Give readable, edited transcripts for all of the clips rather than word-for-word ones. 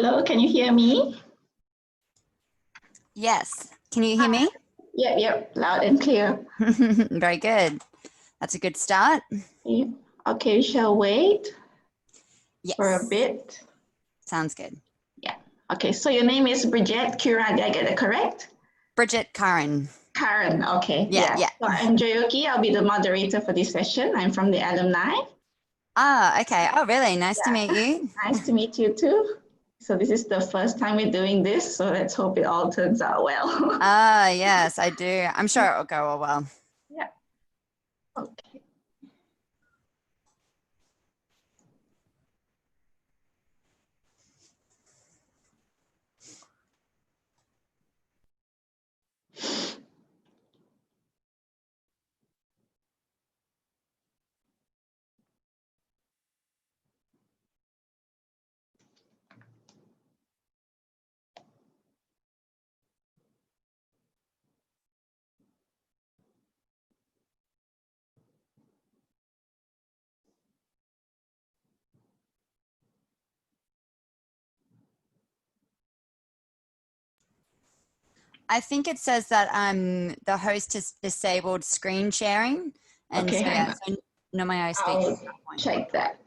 Hello, can you hear me? Yes. Can you hear me? Yep, loud and clear. Very good. That's a good start. Yeah. Okay, we shall wait for a Yes. bit. Sounds good. Yeah. Okay, so your name is Bridget Kira, did I get it correct? Bridget Karen. Karen, okay. Yeah. So I'm Joyoki, I'll be the moderator for this session. I'm from the alumni. Ah, okay. Oh, really? Nice to meet you. Nice to meet you too. So this is the first time we're doing this, so let's hope it all turns out well. Ah, yes, I do. I'm sure it'll go all well. Yeah. Okay. I think it says that the host has disabled screen sharing. And Okay, so, hang yeah, on. so no, my speak. I'll check that.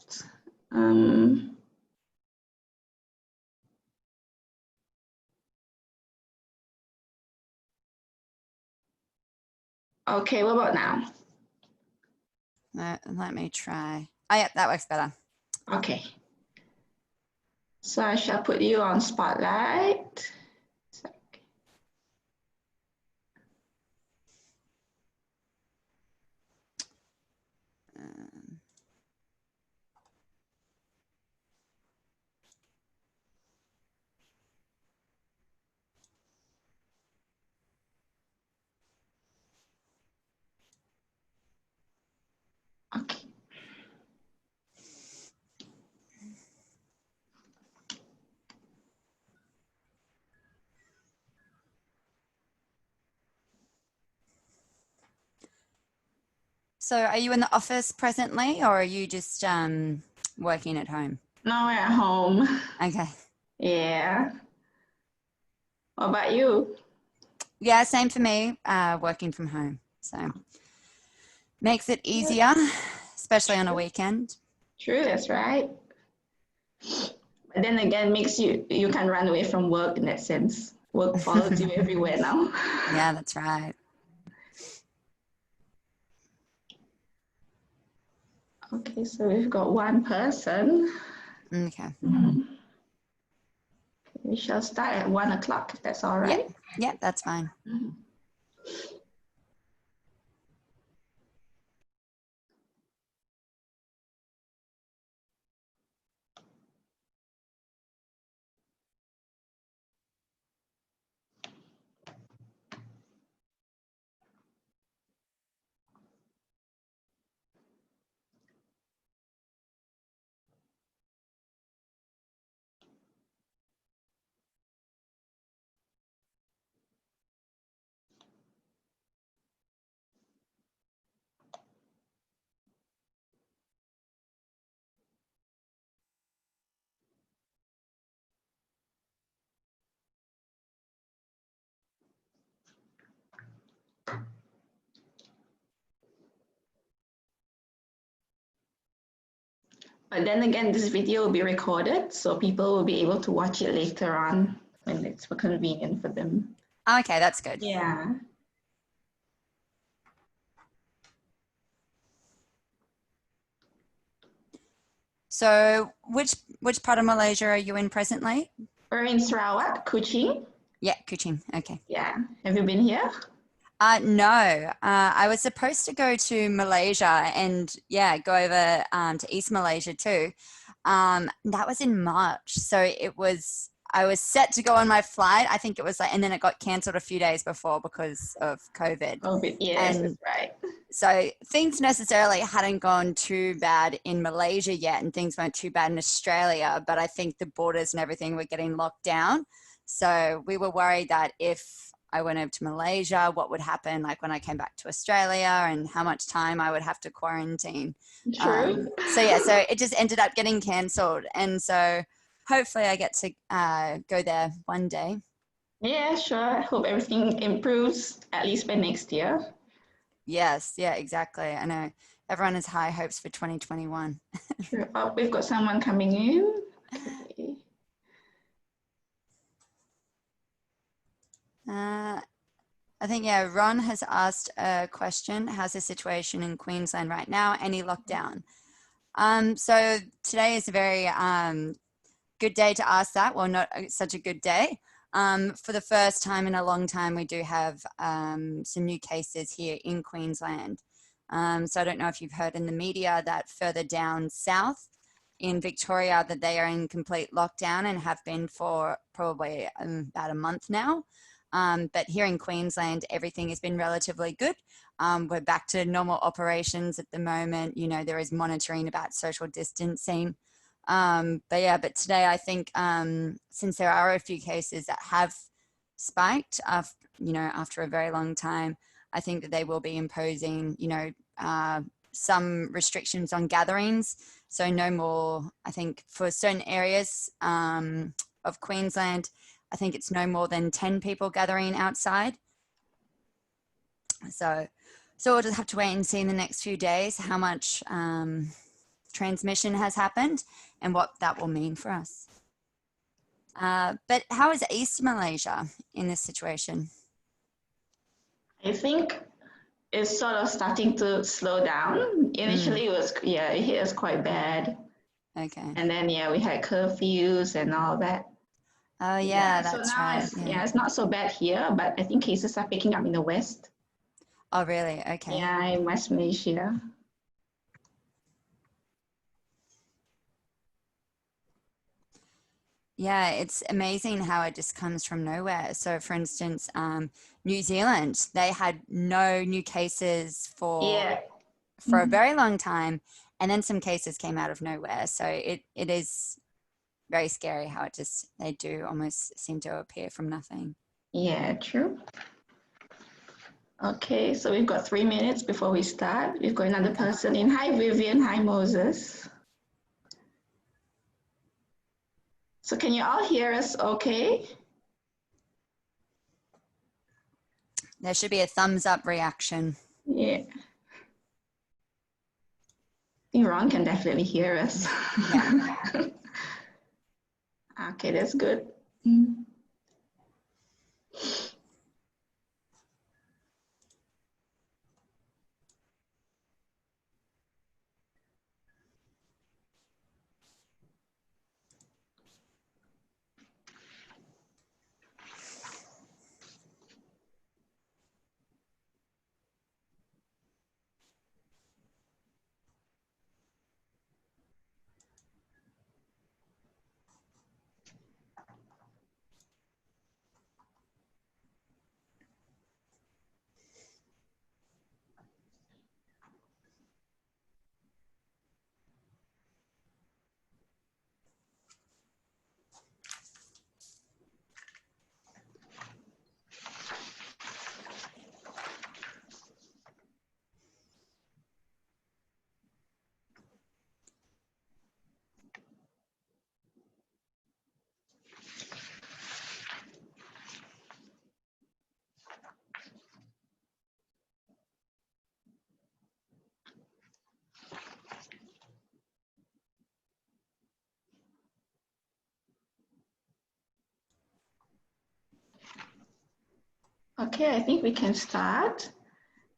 Okay, what about now? Let me try. Oh, yeah, that works better. Okay. So I shall put you on spotlight. Okay. So are you in the office presently, or are you just working at home? Now we're at home. Okay. Yeah. What about you? Yeah, same for me, working from home. So makes it easier, especially on a weekend. True, that's right. But then again, makes you can run away from work in that sense. Work follows you everywhere now. Yeah, that's right. Okay, so we've got one person. Okay. We shall start at 1 o'clock, if that's all right. Yeah, that's fine. But then again, this video will be recorded, so people will be able to watch it later on when it's convenient for them. Okay, that's good. Yeah. So which part of Malaysia are you in presently? We're in Sarawak, Kuching. Yeah, Kuching. Okay. Yeah. Have you been here? No, I was supposed to go to Malaysia and go over to East Malaysia too. That was in March. So I was set to go on my flight. I think it was and then it got cancelled a few days before because of COVID. COVID, yes, And that's right. so things necessarily hadn't gone too bad in Malaysia yet, and things weren't too bad in Australia, but I think the borders and everything were getting locked down. So we were worried that if I went over to Malaysia, what would happen like when I came back to Australia and how much time I would have to quarantine. True. So it just ended up getting cancelled. And so hopefully I get to go there one day. Yeah, sure. I hope everything improves at least by next year. Yes, yeah, exactly. I know everyone has high hopes for 2021. Sure. Oh, we've got someone coming in. Okay. I think, yeah, Ron has asked a question. How's the situation in Queensland right now? Any lockdown? So today is a very good day to ask that. Well, not such a good day. For the first time in a long time, we do have some new cases here in Queensland. So I don't know if you've heard in the media that further down south in Victoria that they are in complete lockdown and have been for probably about a month now. But here in Queensland, everything has been relatively good. We're back to normal operations at the moment. You know, there is monitoring about social distancing. But today I think since there are a few cases that have spiked, after a very long time, I think that they will be imposing, some restrictions on gatherings. So no more, I think for certain areas of Queensland, I think it's no more than 10 people gathering outside. So we'll just have to wait and see in the next few days how much transmission has happened and what that will mean for us. But how is East Malaysia in this situation? I think it's sort of starting to slow down. Initially, it hit us quite bad. Okay. And then, we had curfews and all that. Oh, yeah, So that's now right. it's not so bad here, but I think cases are picking up in the west. Oh, really? Okay. Yeah, in West Malaysia. Yeah, it's amazing how it just comes from nowhere. So, for instance, New Zealand, they had no new cases for a very long time, and then some cases came out of nowhere. So it is very scary how they do almost seem to appear from nothing. Yeah, true. Okay, so we've got 3 minutes before we start. We've got another person in. Hi, Vivian. Hi, Moses. So can you all hear us okay? There should be a thumbs up reaction. Yeah. I think Ron can definitely hear us. Yeah. Okay, that's good. Okay, I think we can start.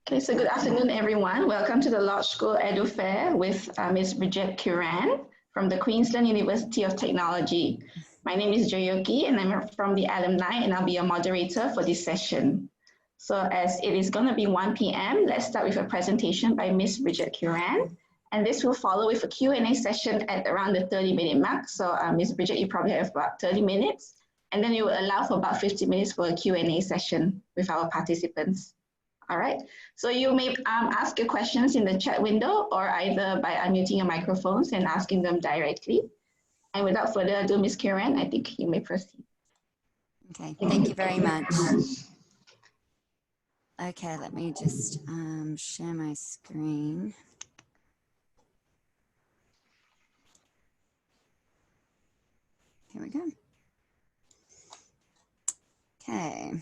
Okay, so good afternoon, everyone. Welcome to the Lodge School Edu Fair with Ms. Bridget Kiran from the Queensland University of Technology. My name is Joyoki and I'm from the alumni and I'll be a moderator for this session. So as it is going to be 1 p.m., let's start with a presentation by Ms. Bridget Kiran. And this will follow with a Q&A session at around the 30-minute mark. So Ms. Bridget, you probably have about 30 minutes. And then you will allow for about 50 minutes for a Q&A session with our participants. All right, so you may ask your questions in the chat window or either by unmuting your microphones and asking them directly. And without further ado, Ms. Kiran, I think you may proceed. Okay, thank you very much. Okay, let me just share my screen. Here we go. Okay.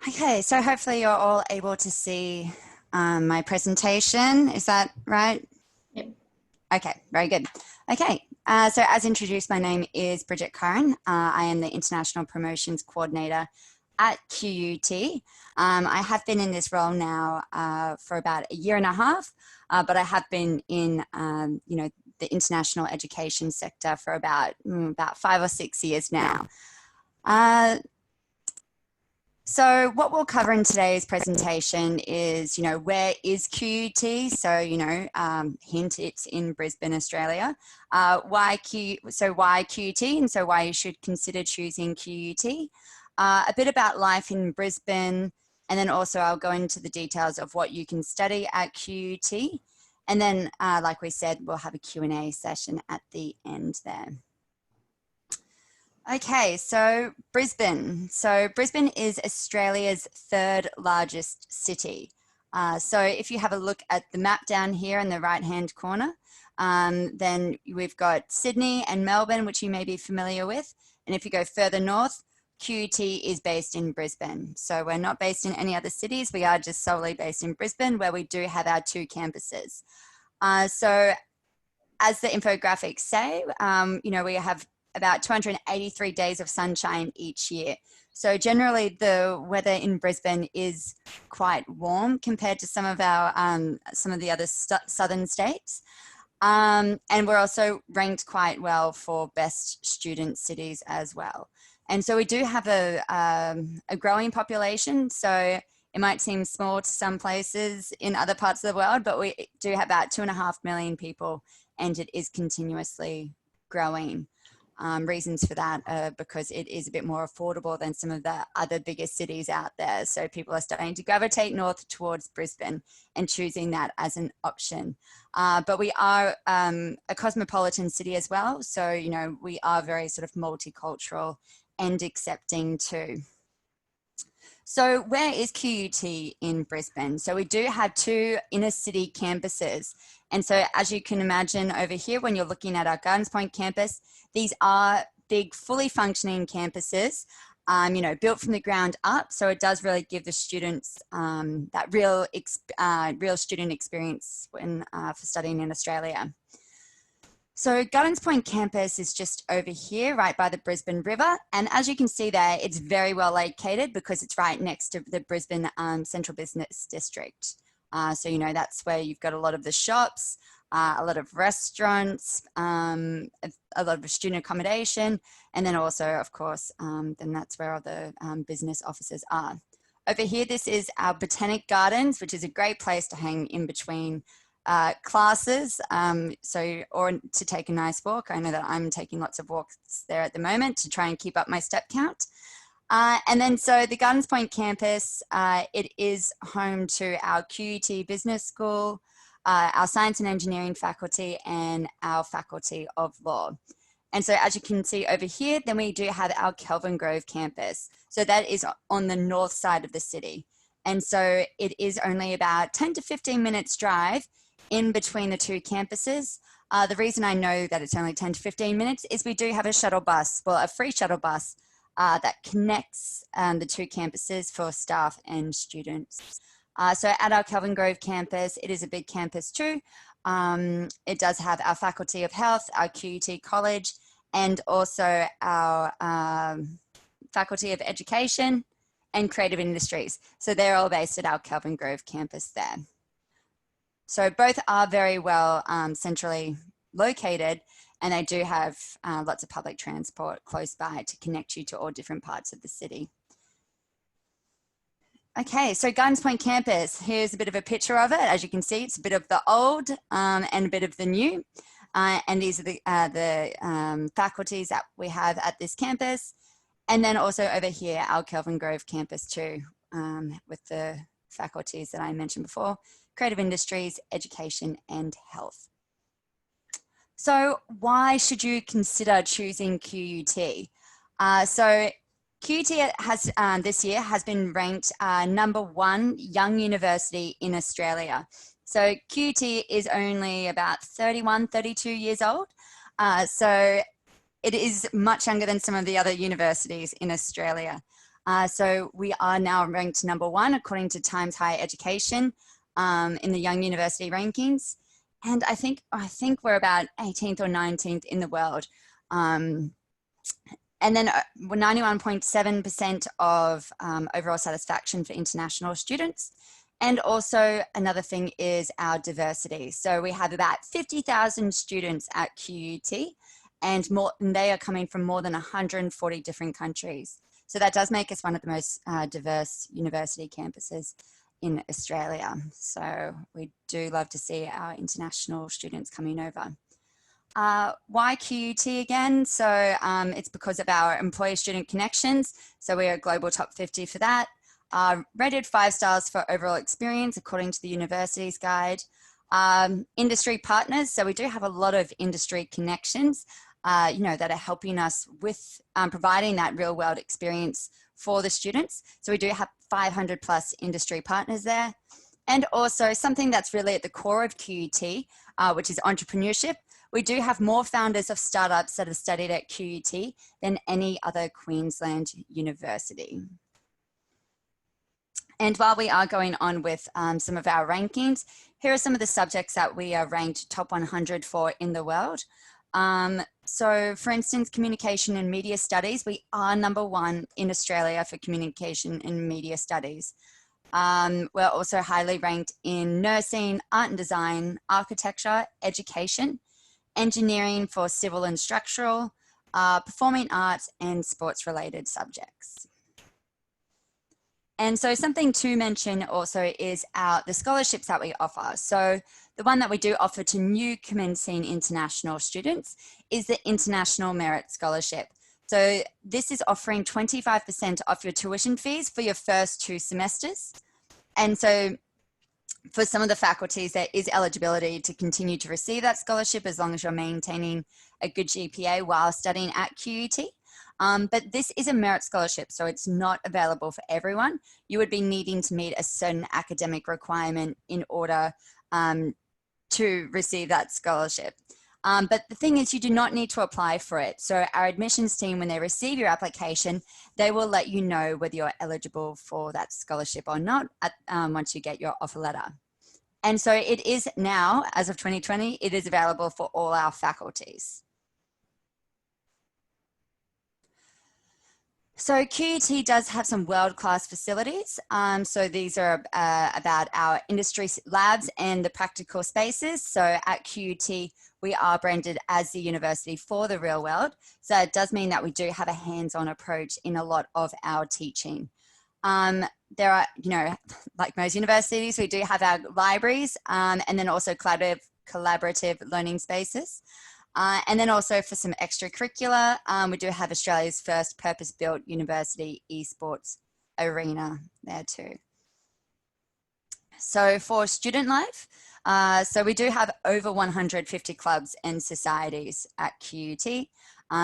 Okay, so hopefully you're all able to see my presentation. Is that right? Yep. Okay, very good. Okay, so as introduced, my name is Bridget Curran. I am the International Promotions Coordinator at QUT. I have been in this role now for about a year and a half, but I have been in, the international education sector for about 5 or 6 years now. So what we'll cover in today's presentation is, where is QUT? So, hint, it's in Brisbane, Australia. Why QUT, and so why you should consider choosing QUT. A bit about life in Brisbane, and then also I'll go into the details of what you can study at QUT. And then, like we said, we'll have a Q&A session at the end there. Okay, so Brisbane. So Brisbane is Australia's 3rd largest city. So if you have a look at the map down here in the right-hand corner, then we've got Sydney and Melbourne, which you may be familiar with. And if you go further north, QUT is based in Brisbane. So we're not based in any other cities. We are just solely based in Brisbane, where we do have our 2 campuses. So as the infographics say, we have about 283 days of sunshine each year. So generally the weather in Brisbane is quite warm compared to some of the other southern states. And we're also ranked quite well for best student cities as well. And so we do have a growing population. So it might seem small to some places in other parts of the world, but we do have about 2.5 million people, and it is continuously growing. Reasons for that are because it is a bit more affordable than some of the other bigger cities out there. So people are starting to gravitate north towards Brisbane and choosing that as an option. But we are a cosmopolitan city as well. So, we are very sort of multicultural and accepting too. So where is QUT in Brisbane? So we do have 2 inner city campuses. And so as you can imagine over here, when you're looking at our Gardens Point campus, these are big, fully functioning campuses, built from the ground up. So it does really give the students that real student experience when for studying in Australia. So Gardens Point campus is just over here, right by the Brisbane River. And as you can see there, it's very well located because it's right next to the Brisbane Central Business District. So, that's where you've got a lot of the shops, a lot of restaurants, a lot of student accommodation, and then also, of course, then that's where all the business offices are. Over here, this is our Botanic Gardens, which is a great place to hang in between classes, or to take a nice walk. I know that I'm taking lots of walks there at the moment to try and keep up my step count. And then so the Gardens Point campus, it is home to our QUT Business School, our Science and Engineering faculty, and our Faculty of Law. And so as you can see over here, then we do have our Kelvin Grove campus. So that is on the north side of the city. And so it is only about 10 to 15 minutes drive in between the 2 campuses. The reason I know that it's only 10 to 15 minutes is we do have a shuttle bus, well, a free shuttle bus that connects the 2 campuses for staff and students. So at our Kelvin Grove campus, it is a big campus too. It does have our Faculty of Health, our QUT College, and also our Faculty of Education and Creative Industries. So they're all based at our Kelvin Grove campus there. So both are very well centrally located, and they do have lots of public transport close by to connect you to all different parts of the city. Okay, so Gardens Point campus, here's a bit of a picture of it. As you can see, it's a bit of the old and a bit of the new. And these are the faculties that we have at this campus. And then also over here, our Kelvin Grove campus too, with the faculties that I mentioned before: Creative Industries, Education, and Health. So why should you consider choosing QUT? So QUT has, this year has been ranked #1 young university in Australia. So QUT is only about 31, 32 years old. So it is much younger than some of the other universities in Australia. So we are now ranked #1 according to Times Higher Education in the Young University rankings. And I think we're about 18th or 19th in the world. And then 91.7% of overall satisfaction for international students. And also another thing is our diversity. So we have about 50,000 students at QUT, and they are coming from more than 140 different countries. So that does make us one of the most diverse university campuses in Australia. So we do love to see our international students coming over. Why QUT again? So it's because of our employer-student connections. So we are global top 50 for that. Rated 5 stars for overall experience according to the Universities Guide. Industry partners. So we do have a lot of industry connections, that are helping us with providing that real-world experience for the students. So we do have 500 plus industry partners there. And also something that's really at the core of QUT, which is entrepreneurship. We do have more founders of startups that have studied at QUT than any other Queensland university. And while we are going on with some of our rankings, here are some of the subjects that we are ranked top 100 for in the world. So for instance, communication and media studies, we are #1 in Australia for communication and media studies. We're also highly ranked in nursing, art and design, architecture, education, engineering for civil and structural, performing arts, and sports related subjects. And so something to mention also is the scholarships that we offer. So the one that we do offer to new commencing international students is the International Merit Scholarship. So this is offering 25% off your tuition fees for your first 2 semesters. And so for some of the faculties, there is eligibility to continue to receive that scholarship as long as you're maintaining a good GPA while studying at QUT. But this is a merit scholarship, so it's not available for everyone. You would be needing to meet a certain academic requirement in order to receive that scholarship. But the thing is, you do not need to apply for it. So our admissions team, when they receive your application, they will let you know whether you're eligible for that scholarship or not once you get your offer letter. And so it is now, as of 2020, it is available for all our faculties. So QUT does have some world-class facilities. So these are about our industry labs and the practical spaces. So at QUT, we are branded as the university for the real world. So it does mean that we do have a hands-on approach in a lot of our teaching. There are, like most universities, we do have our libraries and then also collaborative learning spaces. And then also for some extracurricular, we do have Australia's first purpose-built university esports arena there too. So for student life, so we do have over 150 clubs and societies at QUT.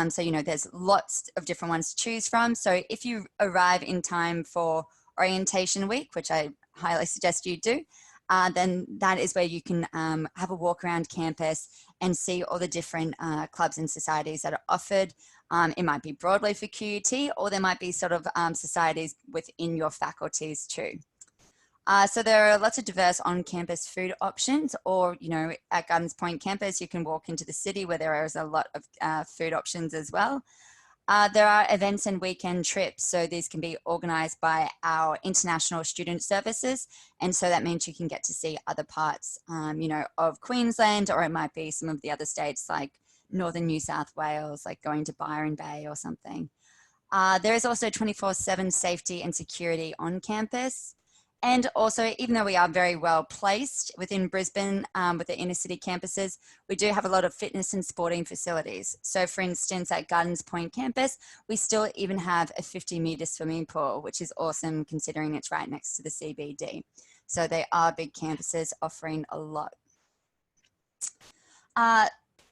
So, there's lots of different ones to choose from. So if you arrive in time for orientation week, which I highly suggest you do, then that is where you can have a walk around campus and see all the different clubs and societies that are offered. It might be broadly for QUT, or there might be sort of societies within your faculties too. So there are lots of diverse on-campus food options, or, at Gardens Point campus, you can walk into the city where there is a lot of food options as well. There are events and weekend trips, so these can be organised by our international student services, and so that means you can get to see other parts, of Queensland, or it might be some of the other states like northern New South Wales, like going to Byron Bay or something. There is also 24/7 safety and security on campus. And also, even though we are very well placed within Brisbane with the inner city campuses, we do have a lot of fitness and sporting facilities. So for instance, at Gardens Point campus, we still even have a 50-metre swimming pool, which is awesome considering it's right next to the CBD. So they are big campuses offering a lot.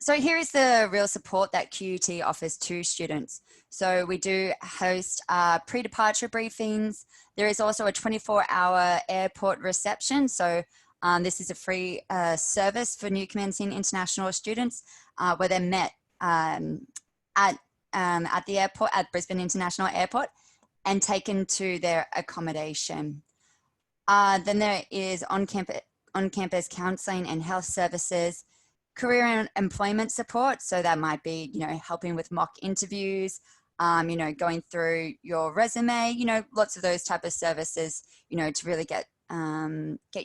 So here is the real support that QUT offers to students. So we do host pre-departure briefings. There is also a 24-hour airport reception. So this is a free service for new commencing international students where they're met at the airport, at Brisbane International Airport, and taken to their accommodation. Then there is on-campus counselling and health services, career and employment support. So that might be, you know, helping with mock interviews, you know, going through your resume, you know, lots of those type of services, you know, to really get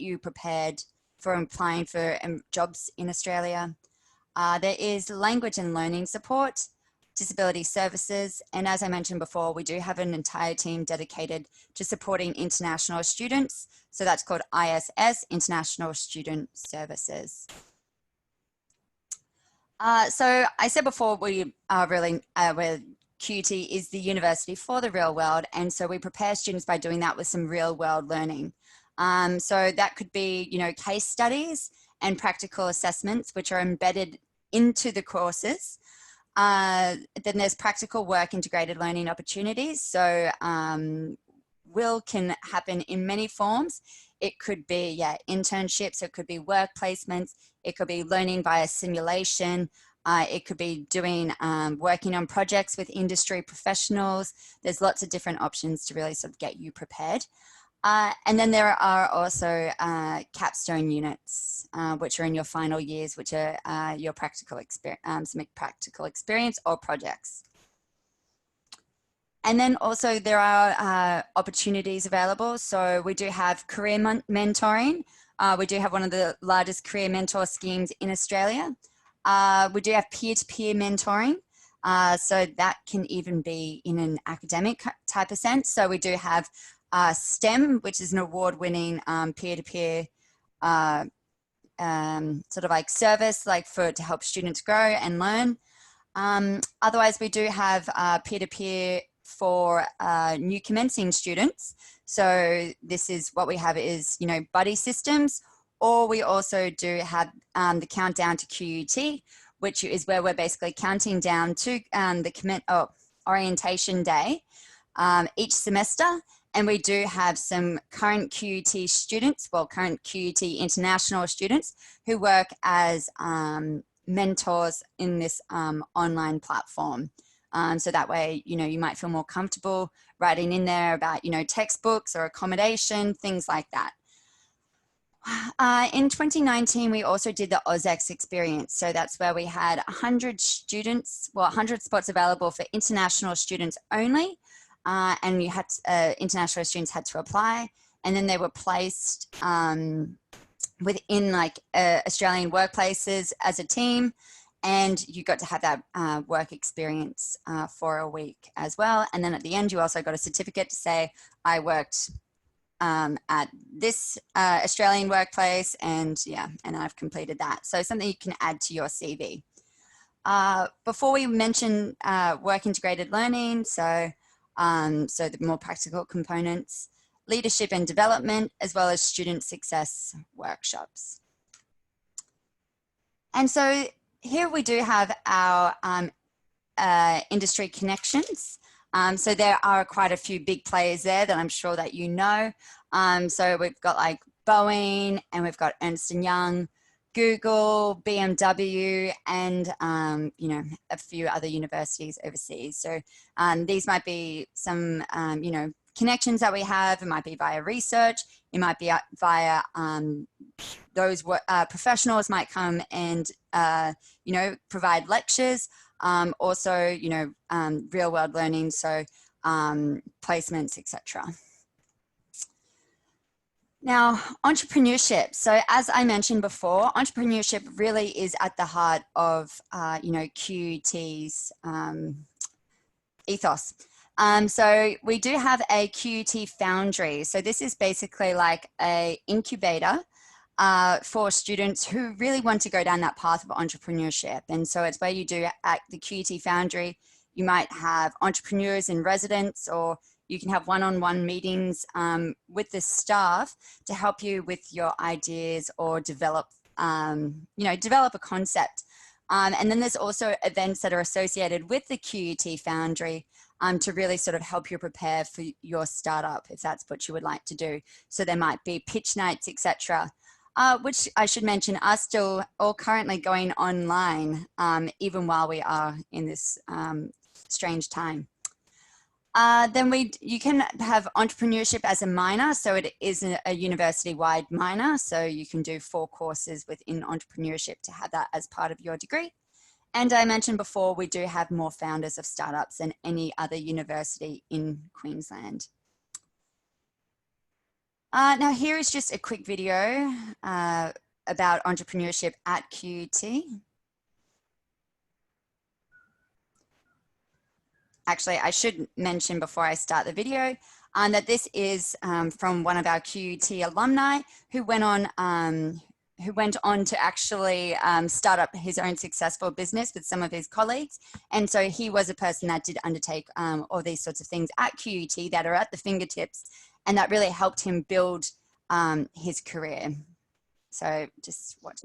you prepared for applying for jobs in Australia. There is language and learning support, disability services, and as I mentioned before, we do have an entire team dedicated to supporting international students. So that's called ISS, International Student Services. So I said before, we are really, we're QUT is the university for the real world, and so we prepare students by doing that with some real world learning. So that could be, you know, case studies and practical assessments, which are embedded into the courses. Then there's practical work integrated learning opportunities. So will can happen in many forms. It could be, yeah, internships, it could be work placements, it could be learning via simulation, it could be doing, working on projects with industry professionals. There's lots of different options to really sort of get you prepared. And then there are also capstone units, which are in your final years, which are your practical experience, some practical experience or projects. And then also there are opportunities available. So we do have career mentoring. We do have one of the largest career mentor schemes in Australia. We do have peer-to-peer mentoring. So that can even be in an academic type of sense. So we do have STEM, which is an award-winning peer-to-peer sort of like service, like to help students grow and learn. Otherwise, we do have peer-to-peer for new commencing students. So this is what we have is, you know, buddy systems, or we also do have the countdown to QUT, which is where we're basically counting down to the orientation day each semester. And we do have some current QUT students, well, current QUT international students who work as mentors in this online platform. So that way, you know, you might feel more comfortable writing in there about, you know, textbooks or accommodation, things like that. In 2019, we also did the AUSEX experience. So that's where we had 100 students, well, 100 spots available for international students only. And you had international students had to apply, and then they were placed within like Australian workplaces as a team, and you got to have that work experience for a week as well. And then at the end, you also got a certificate to say, I worked at this Australian workplace, and yeah, and I've completed that. So something you can add to your CV. Before we mention work integrated learning, so the more practical components, leadership and development, as well as student success workshops. And so here we do have our industry connections. So there are quite a few big players there that I'm sure that you know. So we've got like Boeing, and we've got Ernst & Young, Google, BMW, and you know, a few other universities overseas. So these might be some you know, connections that we have. It might be via research. It might be via those professionals might come and you know, provide lectures. Also, you know, real world learning, so placements, etc. Now, entrepreneurship. So as I mentioned before, entrepreneurship really is at the heart of, you know, QUT's ethos. So we do have a QUT Foundry. So this is basically like a incubator for students who really want to go down that path of entrepreneurship. And so it's where you do at the QUT Foundry, you might have entrepreneurs in residence, or you can have one-on-one meetings with the staff to help you with your ideas or develop, you know, develop a concept. And then there's also events that are associated with the QUT Foundry to really sort of help you prepare for your startup, if that's what you would like to do. So there might be pitch nights, etc. which I should mention are still all currently going online, even while we are in this strange time. Then you can have entrepreneurship as a minor. So it is a university-wide minor. So you can do 4 courses within entrepreneurship to have that as part of your degree. And I mentioned before, we do have more founders of startups than any other university in Queensland. Now here is just a quick video about entrepreneurship at QUT. Actually, I should mention before I start the video that this is from one of our QUT alumni who went on to actually start up his own successful business with some of his colleagues. And so he was a person that did undertake all these sorts of things at QUT that are at the fingertips, and that really helped him build his career. So just watch.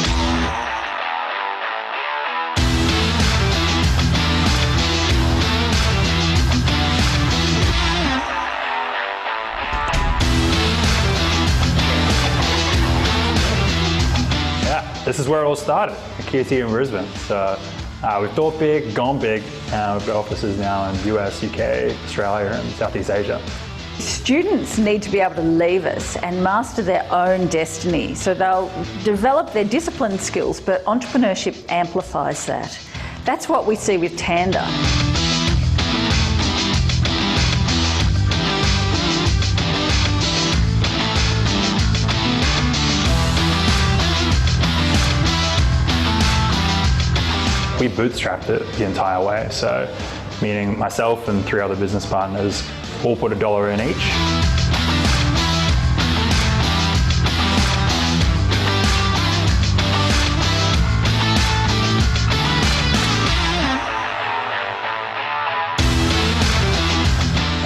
This is where it all started, at QUT in Brisbane. So we've thought big, gone big, and we've got offices now in US, UK, Australia, and Southeast Asia. Students need to be able to leave us and master their own destiny. So they'll develop their discipline skills, but entrepreneurship amplifies that. That's what we see with Tanda. We bootstrapped it the entire way, so meaning myself and 3 other business partners all put $1 in each.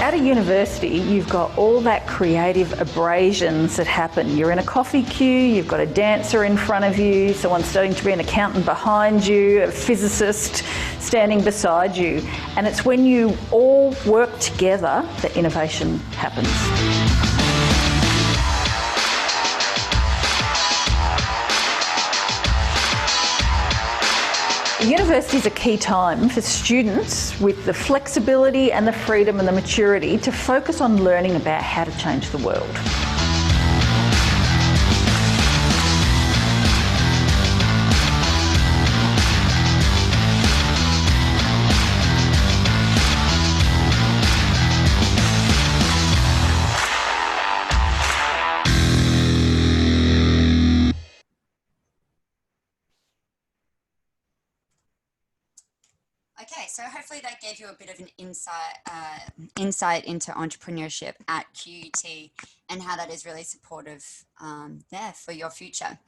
At a university, you've got all that creative abrasions that happen. You're in a coffee queue, you've got a dancer in front of you, someone studying to be an accountant behind you, a physicist standing beside you. And it's when you all work together that innovation happens. University is a key time for students with the flexibility and the freedom and the maturity to focus on learning about how to change the world. Okay, so hopefully that gave you a bit of an insight into entrepreneurship at QUT and how that is really supportive there for your future.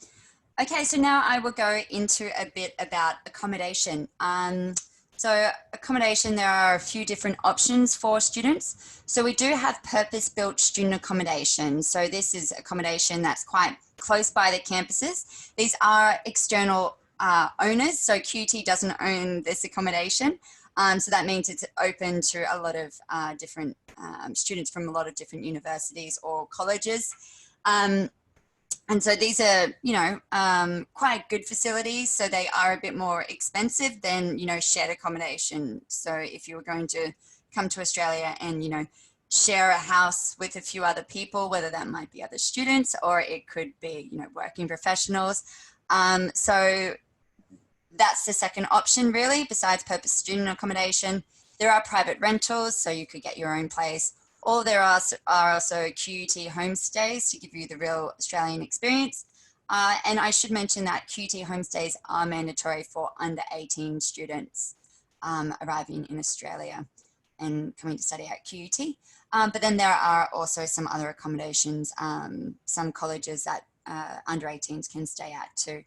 Okay, so now I will go into a bit about accommodation. So accommodation, there are a few different options for students. So we do have purpose-built student accommodation. So this is accommodation that's quite close by the campuses. These are external owners, so QUT doesn't own this accommodation. So that means it's open to a lot of different students from a lot of different universities or colleges. And so these are, you know, quite good facilities. So they are a bit more expensive than, you know, shared accommodation. So if you were going to come to Australia and, you know, share a house with a few other people, whether that might be other students or it could be, you know, working professionals. So that's the second option really, besides purpose student accommodation. There are private rentals, so you could get your own place. Or there are also QUT homestays to give you the real Australian experience. And I should mention that QUT homestays are mandatory for under 18 students arriving in Australia and coming to study at QUT. But then there are also some other accommodations, some colleges that under 18s can stay at too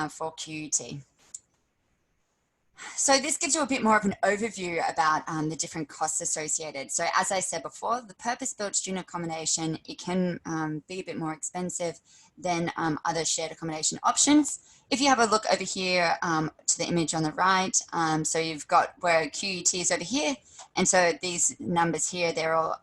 for QUT. So this gives you a bit more of an overview about the different costs associated. So as I said before, the purpose-built student accommodation, it can be a bit more expensive than other shared accommodation options. If you have a look over here to the image on the right, so you've got where QUT is over here. And so these numbers here, they're all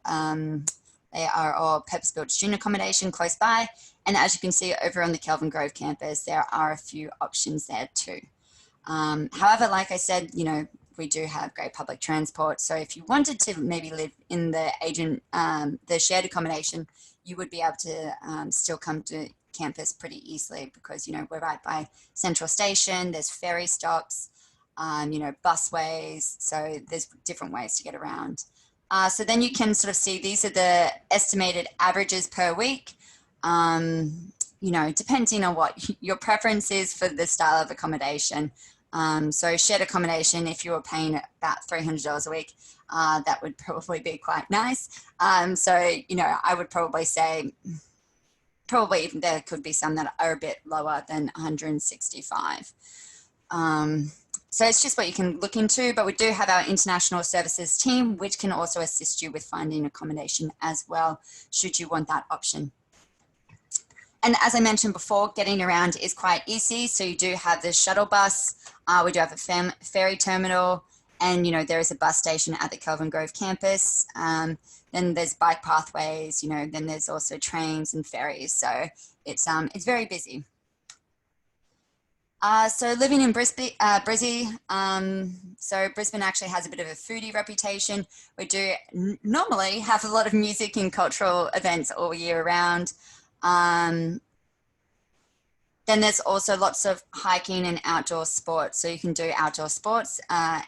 They are all purpose-built student accommodation close by. And as you can see over on the Kelvin Grove campus, there are a few options there too. However, like I said, you know, we do have great public transport. So if you wanted to maybe live in the the shared accommodation, you would be able to still come to campus pretty easily because, you know, we're right by Central Station, there's ferry stops, you know, busways. So there's different ways to get around. So then you can sort of see these are the estimated averages per week. You know, depending on what your preference is for the style of accommodation. So shared accommodation, if you were paying about $300 a week, that would probably be quite nice. So, you know, I would probably say probably there could be some that are a bit lower than 165. So it's just what you can look into, but we do have our international services team, which can also assist you with finding accommodation as well, should you want that option. And as I mentioned before, getting around is quite easy. So you do have the shuttle bus, we do have a ferry terminal, and, you know, there is a bus station at the Kelvin Grove campus. Then there's bike pathways, you know, then there's also trains and ferries. So it's very busy. So living in Brisbane, so Brisbane actually has a bit of a foodie reputation. We do normally have a lot of music and cultural events all year round. Then there's also lots of hiking and outdoor sports. So you can do outdoor sports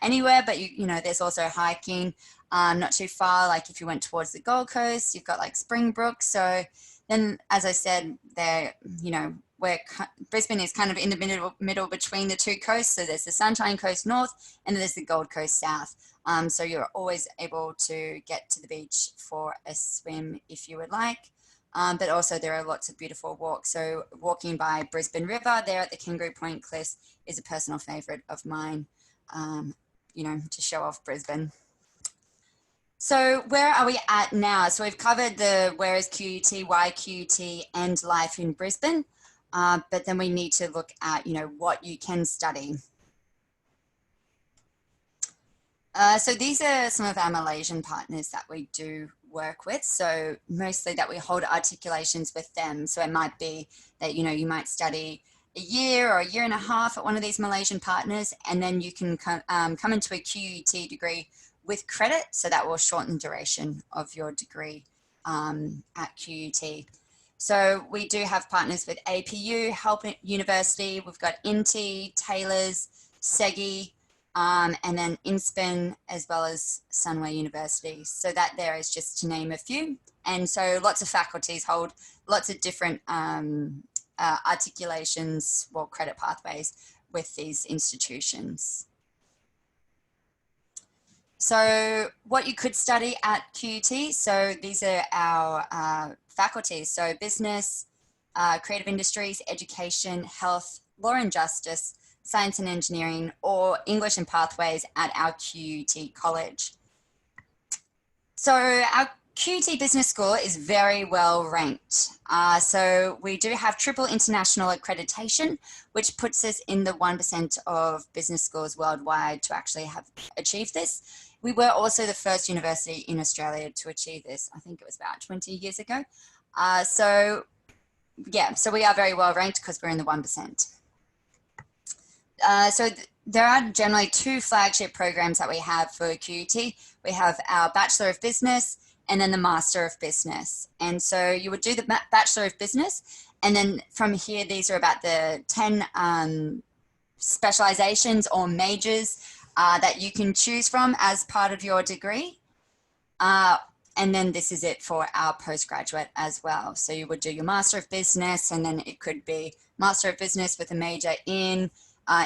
anywhere, but you know, there's also hiking not too far. Like if you went towards the Gold Coast, you've got like Springbrook. So then, as I said, there, you know, where Brisbane is kind of in the middle between the two coasts. So there's the Sunshine Coast North and there's the Gold Coast South. So you're always able to get to the beach for a swim if you would like. But also there are lots of beautiful walks. So walking by Brisbane River there at the Kangaroo Point Cliffs is a personal favourite of mine, you know, to show off Brisbane. So where are we at now? So we've covered the where is QUT, why QUT, and life in Brisbane. But then we need to look at, you know, what you can study. So these are some of our Malaysian partners that we do work with. So mostly that we hold articulations with them. So it might be that, you know, you might study a year or a year and a half at one of these Malaysian partners, and then you can come into a QUT degree with credit. So that will shorten the duration of your degree at QUT. So we do have partners with APU, Help University, we've got INTI, Taylor's, SEGI, and then INSPEN, as well as Sunway University. So that there is just to name a few. And so lots of faculties hold lots of different articulations, well, credit pathways with these institutions. So what you could study at QUT, so these are our faculties. So business, creative industries, education, health, law and justice, science and engineering, or English and pathways at our QUT college. So our QUT Business School is very well ranked. So we do have triple international accreditation, which puts us in the 1% of business schools worldwide to actually have achieved this. We were also the first university in Australia to achieve this. I think it was about 20 years ago. So yeah, so we are very well ranked because we're in the 1%. So there are generally two flagship programs that we have for QUT. We have our Bachelor of Business and then the Master of Business. And so you would do the Bachelor of Business, and then from here, these are about the 10 specializations or majors that you can choose from as part of your degree. And then this is it for our postgraduate as well. So you would do your Master of Business, and then it could be Master of Business with a major in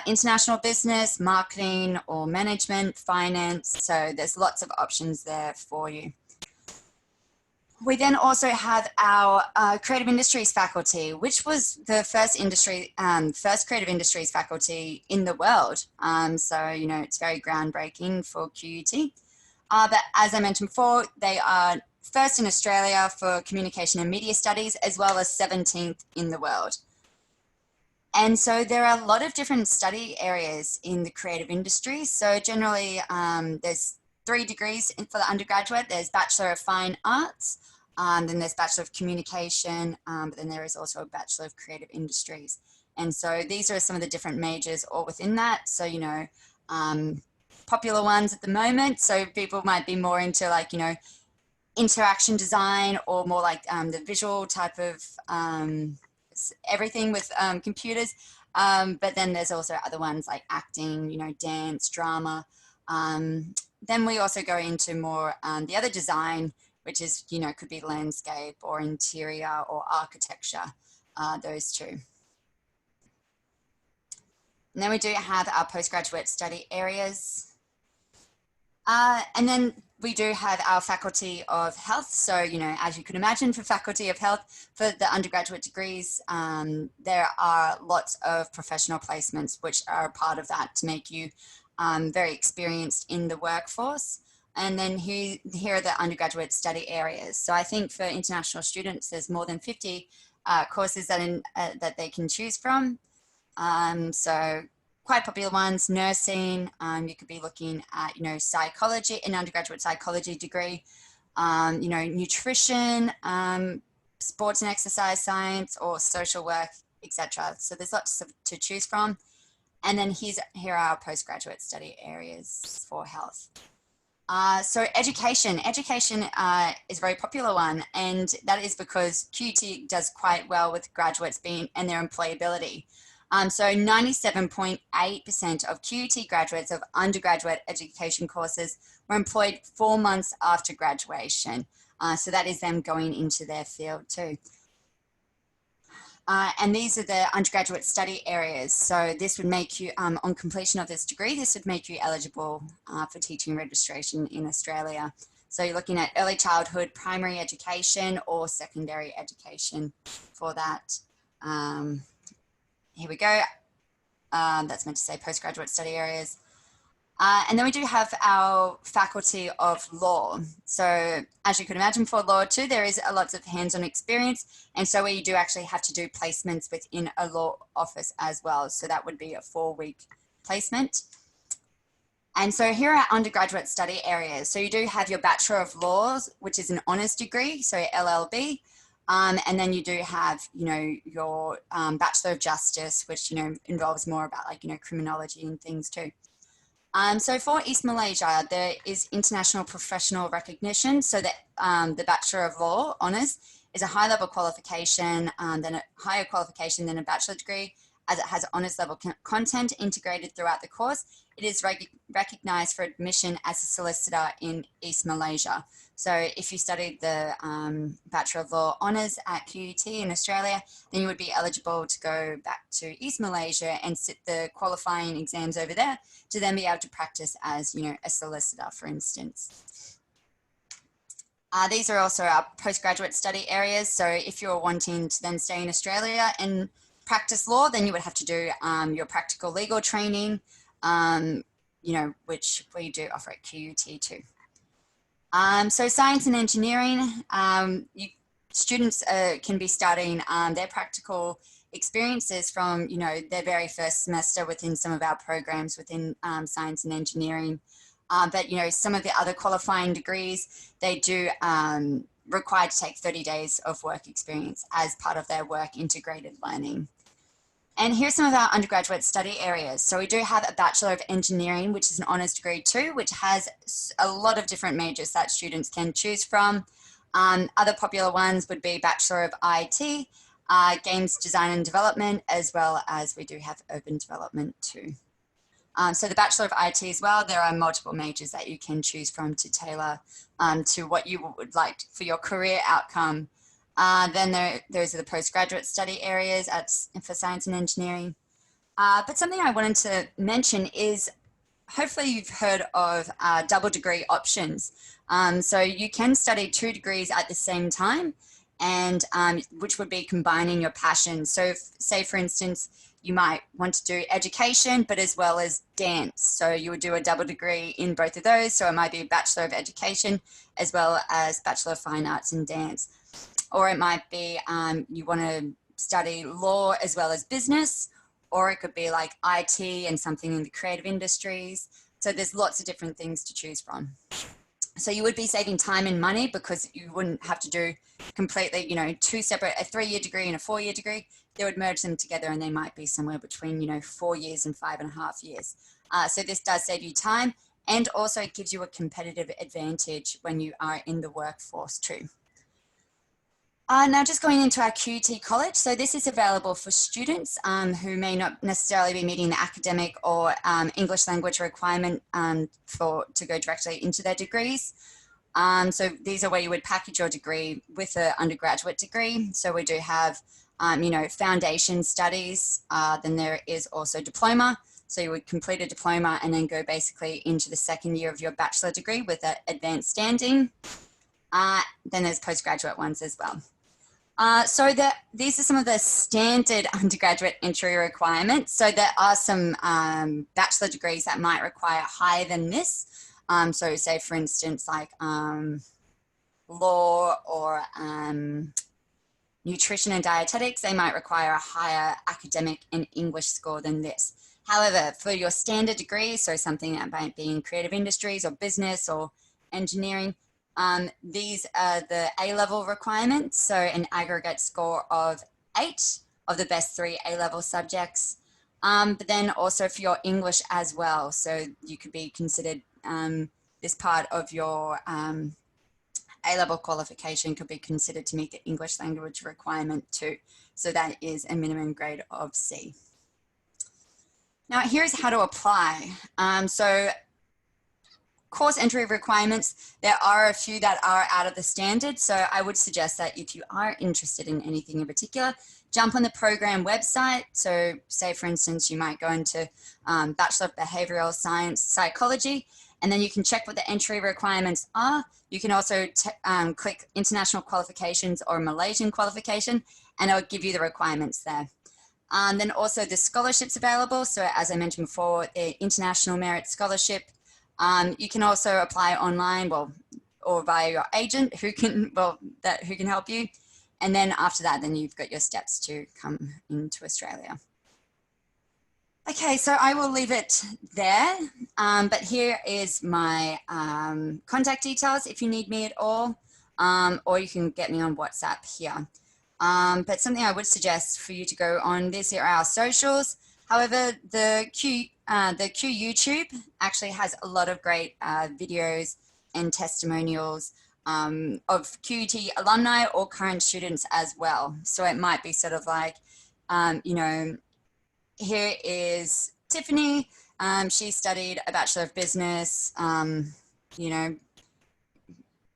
international business, marketing, or management, finance. So there's lots of options there for you. We then also have our creative industries faculty, which was the first creative industries faculty in the world. So, you know, it's very groundbreaking for QUT. But as I mentioned before, they are first in Australia for communication and media studies, as well as 17th in the world. And so there are a lot of different study areas in the creative industry. So generally there's 3 degrees for the undergraduate. There's Bachelor of Fine Arts, Then there's Bachelor of Communication, but then there is also a Bachelor of Creative Industries. And so these are some of the different majors all within that. So, you know, popular ones at the moment. So people might be more into like, you know, interaction design or more like the visual type of everything with computers. But then there's also other ones like acting, you know, dance, drama. Then we also go into more the other design, which is, you know, could be landscape or interior or architecture, those two. And then we do have our postgraduate study areas. And then we do have our Faculty of Health. So, you know, as you can imagine, for Faculty of Health, for the undergraduate degrees, there are lots of professional placements which are a part of that to make you very experienced in the workforce. And then here are the undergraduate study areas. So I think for international students, there's more than 50 courses that they can choose from. So quite popular ones, nursing, you could be looking at, you know, psychology, an undergraduate psychology degree, you know, nutrition, sports and exercise science, or social work, etc. So there's lots to choose from. And then here are our postgraduate study areas for health. So education is a very popular one, and that is because QUT does quite well with graduates and their employability. So 97.8% of QUT graduates of undergraduate education courses were employed 4 months after graduation. So that is them going into their field too. And these are the undergraduate study areas. So this would make you, on completion of this degree, this would make you eligible for teaching registration in Australia. So you're looking at early childhood, primary education, or secondary education for that. Here we go. That's meant to say postgraduate study areas. And then we do have our Faculty of Law. So as you can imagine, for law too, there is lots of hands-on experience. And so you do actually have to do placements within a law office as well. So that would be a 4-week placement. And so here are undergraduate study areas. So you do have your Bachelor of Laws, which is an honours degree, so LLB. And then you do have, you know, your Bachelor of Justice, which, you know, involves more about like, you know, criminology and things too. So for East Malaysia, there is international professional recognition. So that the Bachelor of Law honours is a high level qualification, then a higher qualification than a bachelor degree, as it has honours level content integrated throughout the course. It is recognised for admission as a solicitor in East Malaysia. So if you studied the Bachelor of Law honours at QUT in Australia, then you would be eligible to go back to East Malaysia and sit the qualifying exams over there to then be able to practice as, you know, a solicitor, for instance. These are also our postgraduate study areas. So if you're wanting to then stay in Australia and practice law, then you would have to do your practical legal training, you know, which we do offer at QUT too. So science and engineering, students can be starting their practical experiences from, you know, their very first semester within some of our programs within science and engineering. But, you know, some of the other qualifying degrees, they do require to take 30 days of work experience as part of their work integrated learning. And here's some of our undergraduate study areas. So we do have a Bachelor of Engineering, which is an honours degree too, which has a lot of different majors that students can choose from. Other popular ones would be Bachelor of IT, Games Design and Development, as well as we do have Urban Development too. So the Bachelor of IT as well, there are multiple majors that you can choose from to tailor to what you would like for your career outcome. Then those are the postgraduate study areas for science and engineering. But something I wanted to mention is, hopefully you've heard of double degree options. So you can study 2 degrees at the same time, and which would be combining your passions. So say, for instance, you might want to do education, but as well as dance. So you would do a double degree in both of those. So it might be a Bachelor of Education as well as Bachelor of Fine Arts in Dance. Or it might be you want to study law as well as business, or it could be like IT and something in the creative industries. So there's lots of different things to choose from. So you would be saving time and money because you wouldn't have to do completely, two separate, a 3-year degree and a 4-year degree. They would merge them together and they might be somewhere between, 4 years and 5.5 years. So this does save you time, and also it gives you a competitive advantage when you are in the workforce too. Now just going into our QUT College. So this is available for students who may not necessarily be meeting the academic or English language requirement to go directly into their degrees. So these are where you would package your degree with an undergraduate degree. So we do have, foundation studies. Then there is also diploma. So you would complete a diploma and then go basically into the second year of your bachelor degree with an advanced standing. Then there's postgraduate ones as well. So these are some of the standard undergraduate entry requirements. So there are some bachelor degrees that might require higher than this. So say for instance, like law or nutrition and dietetics, they might require a higher academic and English score than this. However, for your standard degree, so something that might be in creative industries or business or engineering, these are the A-level requirements. So an aggregate score of 8 of the best 3 A-level subjects. But then also for your English as well. So you could be considered, this part of your A-level qualification could be considered to meet the English language requirement too. So that is a minimum grade of C. Now here's how to apply. So course entry requirements, there are a few that are out of the standard. So I would suggest that if you are interested in anything in particular, jump on the program website. So say for instance, you might go into Bachelor of Behavioral Science Psychology, and then you can check what the entry requirements are. You can also click international qualifications or Malaysian qualification, and it'll give you the requirements there. Then also the scholarships available. So as I mentioned before, the International Merit Scholarship. You can also apply online, or via your agent who can help you. And then after that, then you've got your steps to come into Australia. Okay, so I will leave it there. But here is my contact details if you need me at all, or you can get me on WhatsApp here. But something I would suggest for you to go on, these are our socials. However, the Q YouTube actually has a lot of great videos and testimonials of QUT alumni or current students as well. So it might be sort of like, here is Tiffany. She studied a Bachelor of Business,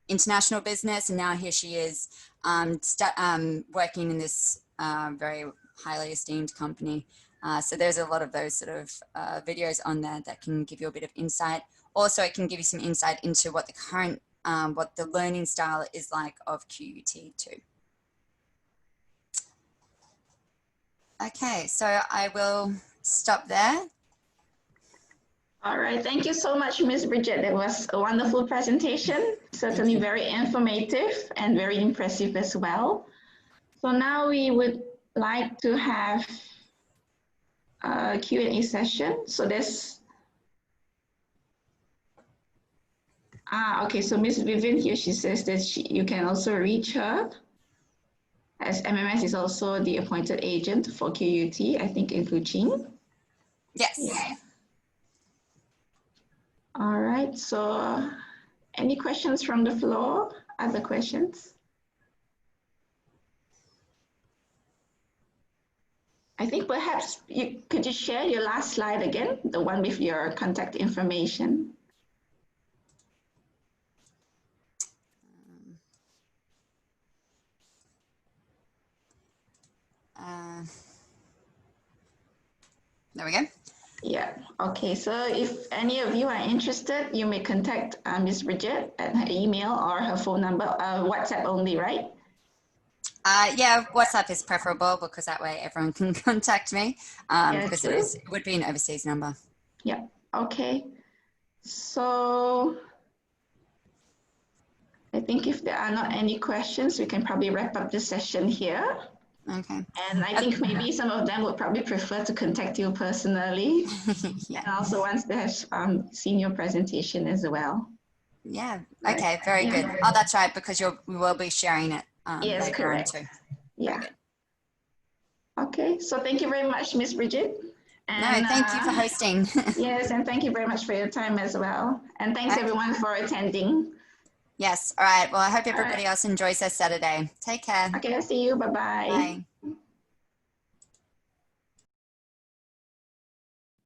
international business, and now here she is working in this very highly esteemed company. So there's a lot of those sort of videos on there that can give you a bit of insight. Also, it can give you some insight into what the current, what the learning style is like of QUT too. Okay, so I will stop there. All right, thank you so much, Ms. Bridget. That was a wonderful presentation, certainly very informative and very impressive as well. So now we would like to have a Q&A session. So there's, okay, so Ms. Vivian here, she says that you can also reach her, as MMS is also the appointed agent for QUT, I think in Kuching. Yes. Yeah. All right, so any questions from the floor? Other questions? I think perhaps could you share your last slide again, the one with your contact information? There we go. Yeah, okay, so if any of you are interested, you may contact Ms. Bridget at her email or her phone number, WhatsApp only, right? Yeah, WhatsApp is preferable because that way everyone can contact me, because it would be an overseas number. Yeah, okay. So I think if there are not any questions, we can probably wrap up the session here. Okay. And I think maybe some of them would probably prefer to contact you personally. Yeah. And also once they have seen your presentation as well. Yeah. Okay. Very good. Oh, that's right, because we will be sharing it Yes, later on correct. too. Yeah. Okay, so thank you very much, Miss Bridget. No, thank you for hosting. Yes, and thank you very much for your time as well. And thanks Okay. everyone for attending. Yes. All right. Well, I hope All everybody right. else enjoys their Saturday. Take care. Okay, I'll see you. Bye-bye. Bye.